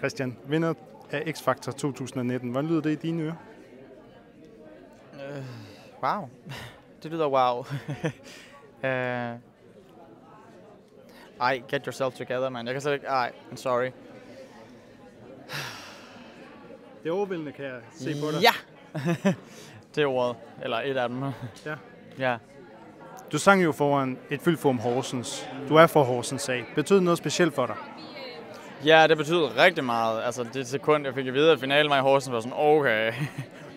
Christian, vinder af X-Factor 2019. Hvordan lyder det i dine ører? Wow. Det lyder wow. Ej, get yourself together, man. Jeg kan slet ikke... Ej, I'm sorry. Det er overvældende, kan jeg se på dig. Ja! Det er ordet. Eller et af dem. Ja. Ja. Du sang jo foran et Fyldforum Horsens. Du er fra Horsens af. Betød det noget specielt for dig? Ja, det betyder rigtig meget. Altså, det sekund, jeg fik at vide, at finalen var i Horsens, var sådan, okay,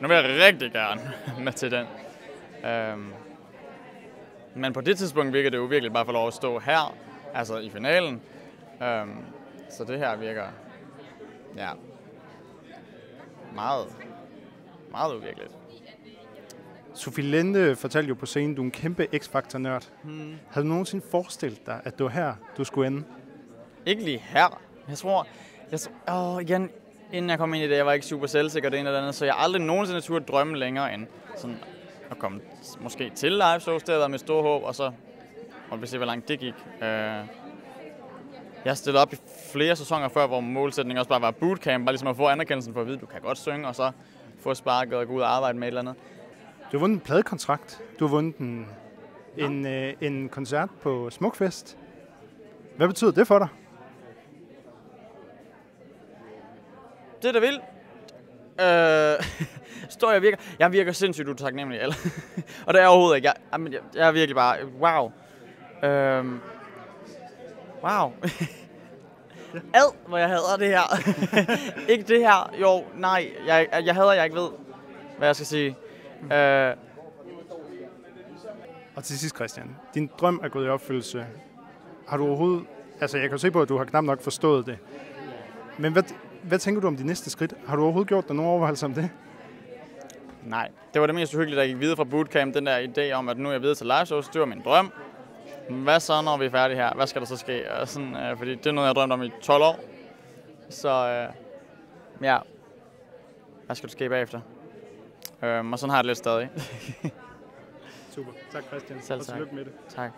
nu vil jeg rigtig gerne med til den. Men på det tidspunkt virker det jo virkelig bare for lov at stå her, altså i finalen. Så det her virker, ja, meget, meget uvirkeligt. Sofie Linde fortalte jo på scenen, du er en kæmpe X-Factor-nørd. Havde du nogensinde forestillet dig, at det var her, du skulle ende? Ikke lige her. Jeg tror igen, inden jeg kom ind i det, jeg var ikke super selvsikker det ene eller andet, så jeg aldrig nogensinde turde drømme længere end sådan at komme måske til live shows, det har været mit store håb, og så må vi se, hvor langt det gik. Jeg stillede op i flere sæsoner før, hvor målsætningen også bare var bootcamp, bare ligesom at få anerkendelsen for at vide, at du kan godt synge, og så få sparket og gå ud og arbejde med et eller andet. Du har vundet en pladekontrakt. Du har vundet en koncert på Smukfest. Hvad betyder det for dig? Det er da vildt. Jeg virker sindssygt utaknemmelig. Og det er jeg overhovedet ikke. Jeg er virkelig bare, wow. Wow. Hvor jeg hader det her. Ikke det her. Jo, nej. Jeg hader, jeg ikke ved, hvad jeg skal sige. Og til sidst, Christian. Din drøm er gået i opfyldelse. Har du overhovedet... Altså, jeg kan se på, at du har knap nok forstået det. Men hvad tænker du om de næste skridt? Har du overhovedet gjort dig nogle overvejelser om det? Nej. Det var det mest uhyggelige, der gik videre fra bootcamp. Den der idé om, at nu er jeg videre til live shows. Det var min drøm. Hvad så, når vi er færdige her? Hvad skal der så ske? Og sådan, fordi det er noget, jeg har drømt om i 12 år. Så ja. Hvad skal der ske bagefter? Og sådan har jeg det lidt stadig. Super. Tak, Christian. Selv tak. Og tillykke med det. Tak.